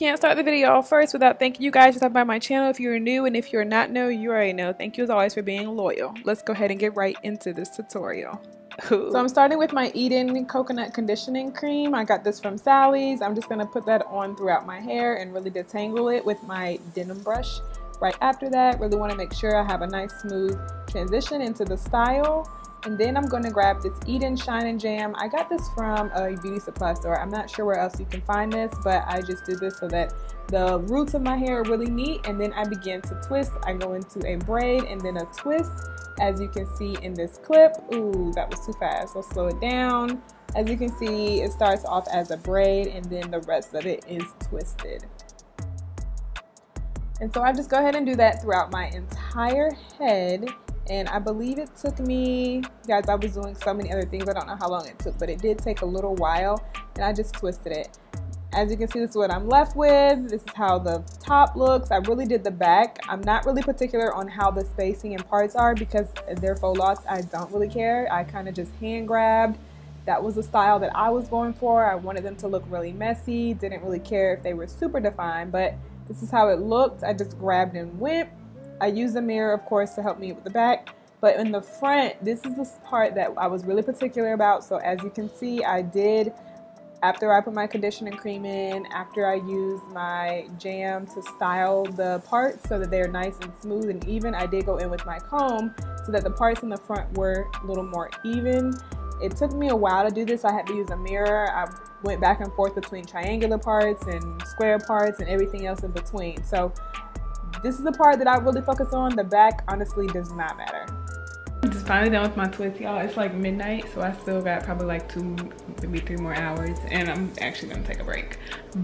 Can't start the video off first without thanking you guys for stopping by my channel. If you're new, and if you're not new, you already know. Thank you as always for being loyal. Let's go ahead and get right into this tutorial. So I'm starting with my Eden coconut conditioning cream. I got this from Sally's. I'm just going to put that on throughout my hair and really detangle it with my denim brush. Right after that, really want to make sure I have a nice smooth transition into the style. And then I'm going to grab this Eden Shine and Jam. I got this from a beauty supply store. I'm not sure where else you can find this, but I just did this so that the roots of my hair are really neat. And then I begin to twist. I go into a braid and then a twist, as you can see in this clip. Ooh, that was too fast. Let's slow it down. As you can see, it starts off as a braid and then the rest of it is twisted. And so I just go ahead and do that throughout my entire head. And I believe it took me, guys, I was doing so many other things, I don't know how long it took, but it did take a little while, and I just twisted it. As you can see, this is what I'm left with. This is how the top looks. I really did the back. I'm not really particular on how the spacing and parts are because they're faux locks. I don't really care. I kind of just hand grabbed. That was the style that I was going for. I wanted them to look really messy. Didn't really care if they were super defined, but this is how it looked. I just grabbed and went. I used a mirror, of course, to help me with the back, but in the front, this is the part that I was really particular about. So as you can see, I did, after I put my conditioning cream in, after I used my jam to style the parts so that they're nice and smooth and even, I did go in with my comb so that the parts in the front were a little more even. It took me a while to do this. I had to use a mirror. I went back and forth between triangular parts and square parts and everything else in between. So this is the part that I really focus on. The back honestly does not matter. I'm just finally done with my twist, y'all. It's like midnight, so I still got probably like 2, maybe 3 more hours, and I'm actually gonna take a break.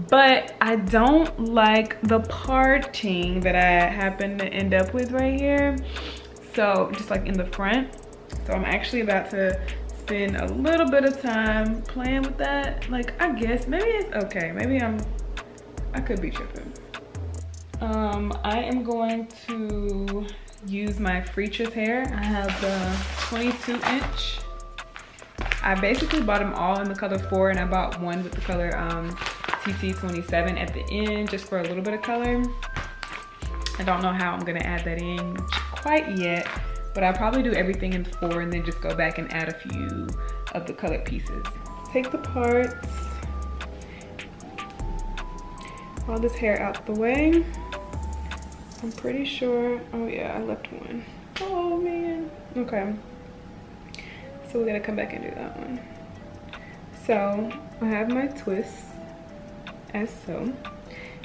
But I don't like the parting that I happen to end up with right here. So just like in the front. So I'm actually about to spend a little bit of time playing with that. Like, I guess maybe it's okay. Maybe I could be tripping. I am going to use my Freacher's hair. I have the 22-inch. I basically bought them all in the color 4, and I bought one with the color TT27 at the end just for a little bit of color. I don't know how I'm gonna add that in quite yet, but I'll probably do everything in 4 and then just go back and add a few of the colored pieces. Take the parts, all this hair out the way. I'm pretty sure, oh yeah, I left one. Oh man, okay. So we gotta come back and do that one. So I have my twists as so.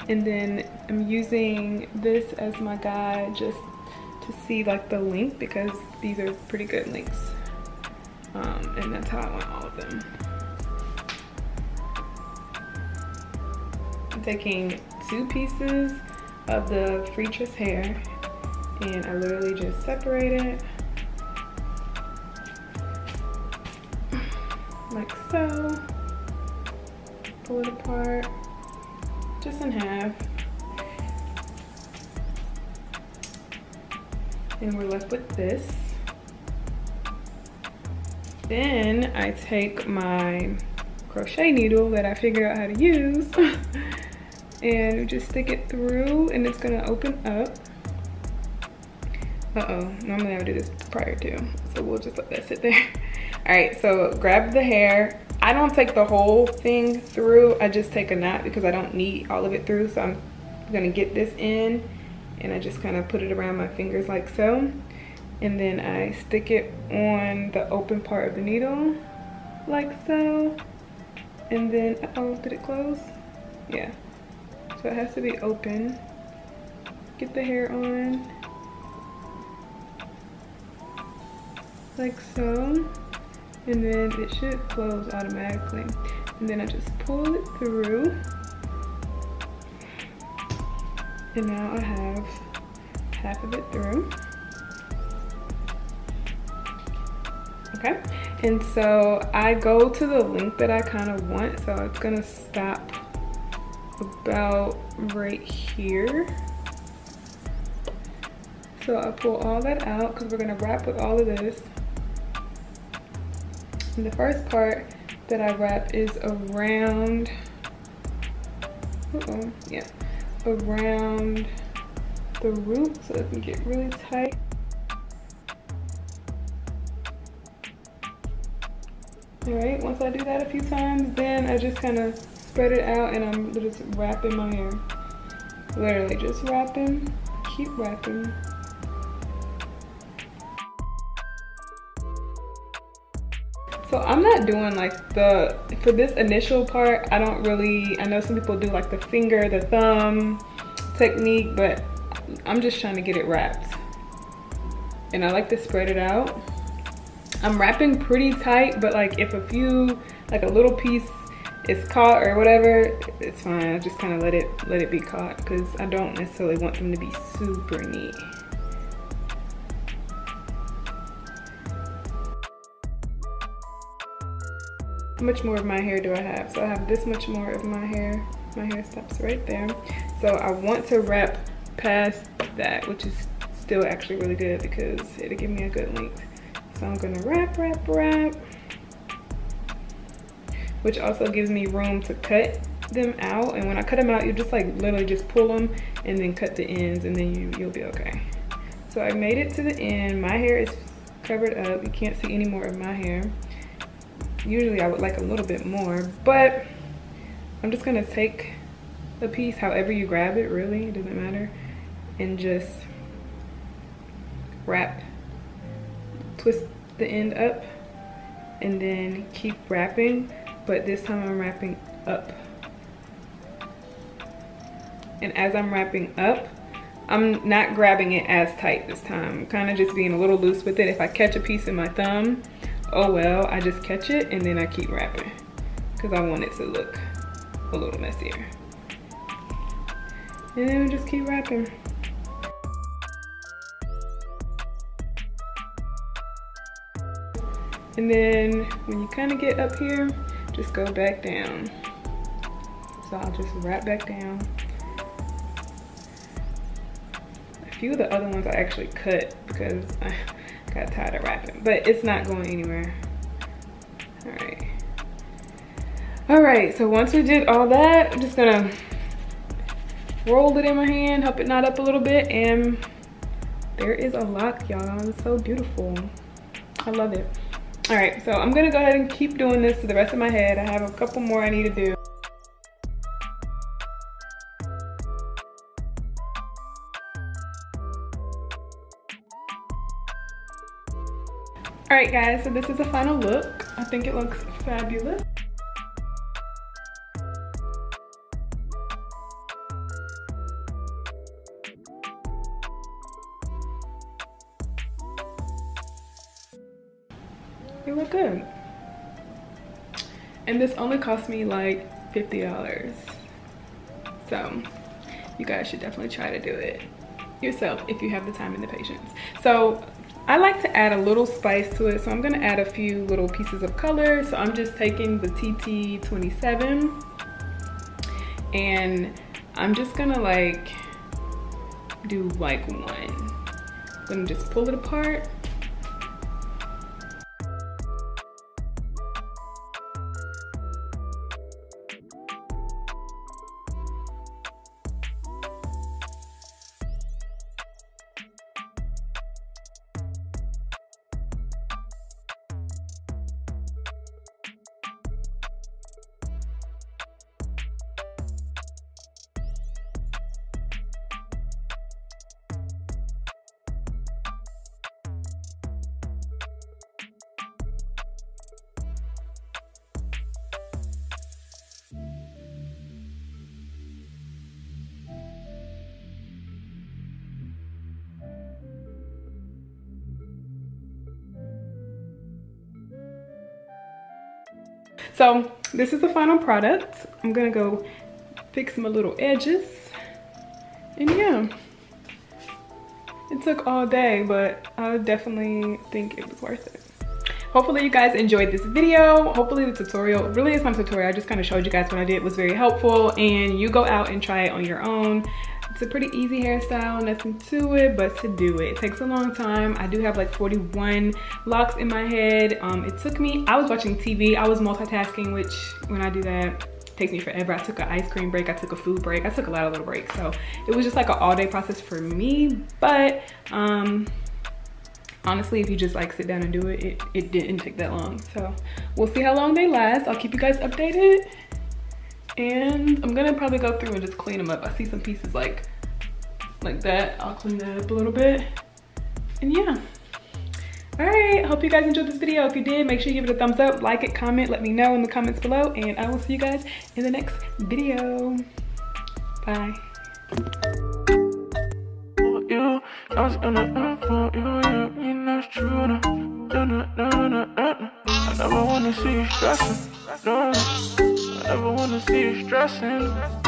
And then I'm using this as my guide just to see like the length, because these are pretty good lengths. And that's how I want all of them. I'm taking 2 pieces of the Freacher's hair and I literally just separate it like so, pull it apart just in half, and we're left with this. Then I take my crochet needle that I figured out how to use and just stick it through, and it's gonna open up. Normally I would do this prior to, so we'll just let that sit there. All right, so grab the hair. I don't take the whole thing through, I just take a knot because I don't need all of it through. So I'm gonna get this in, and I just kind of put it around my fingers like so. And then I stick it on the open part of the needle, like so. And then, uh-oh, did it close? Yeah. So it has to be open. Get the hair on, like so, and then it should close automatically. And then I just pull it through, and now I have half of it through. Okay, and so I go to the length that I kind of want, so it's gonna stop about right here. So I pull all that out because we're gonna wrap with all of this. And the first part that I wrap is around yeah, around the root so it can get really tight. All right, once I do that a few times, then I just kind of spread it out and I'm just wrapping my hair. Literally just wrapping, keep wrapping. So I'm not doing like for this initial part, I know some people do like the finger, the thumb technique, but I'm just trying to get it wrapped. And I like to spread it out. I'm wrapping pretty tight, but like if a little piece is caught or whatever, it's fine. I just kind of let it be caught because I don't necessarily want them to be super neat. How much more of my hair do I have? So I have this much more of my hair. My hair stops right there. So I want to wrap past that, which is still actually really good because it'll give me a good length. So I'm gonna wrap, wrap, wrap, which also gives me room to cut them out. And when I cut them out, you just like literally just pull them and then cut the ends and then you'll be okay. So I made it to the end. My hair is covered up. You can't see any more of my hair. Usually I would like a little bit more, but I'm just gonna take a piece, however you grab it, really, it doesn't matter, and just wrap, twist the end up, and then keep wrapping, but this time I'm wrapping up. And as I'm wrapping up, I'm not grabbing it as tight this time. I'm kind of just being a little loose with it. If I catch a piece in my thumb, oh well, I just catch it and then I keep wrapping because I want it to look a little messier. And then we just keep wrapping. And then when you kind of get up here, just go back down. So I'll just wrap back down. A few of the other ones I actually cut because I got tired of wrapping, but it's not going anywhere. All right, so once we did all that, I'm just gonna roll it in my hand, help it knot up a little bit, and there is a lock, y'all. It's so beautiful. I love it. All right, so I'm gonna go ahead and keep doing this to the rest of my head. I have a couple more I need to do. All right, guys, so this is the final look. I think it looks fabulous. It look good. And this only cost me like $50. So you guys should definitely try to do it yourself if you have the time and the patience. So I like to add a little spice to it, so I'm gonna add a few little pieces of color. So I'm just taking the TT27 and I'm just gonna like do like one. I'm gonna just pull it apart. So this is the final product. I'm gonna go fix my little edges. And yeah, it took all day, but I definitely think it was worth it. Hopefully you guys enjoyed this video. Hopefully the tutorial, really is my tutorial, I just kind of showed you guys what I did, was very helpful, and you go out and try it on your own. It's a pretty easy hairstyle, nothing to it but to do it. It takes a long time. I do have like 41 locks in my head. It took me, I was watching TV, I was multitasking, which when I do that, takes me forever. I took an ice cream break, I took a food break, I took a lot of little breaks. So it was just like an all-day process for me. But honestly, if you just like sit down and do it, it didn't take that long. So we'll see how long they last. I'll keep you guys updated. And I'm gonna probably go through and just clean them up. I see some pieces like that. I'll clean that up a little bit. And yeah. All right, I hope you guys enjoyed this video. If you did, make sure you give it a thumbs up, like it, comment, let me know in the comments below, and I will see you guys in the next video. Bye. I never wanna see you stressing.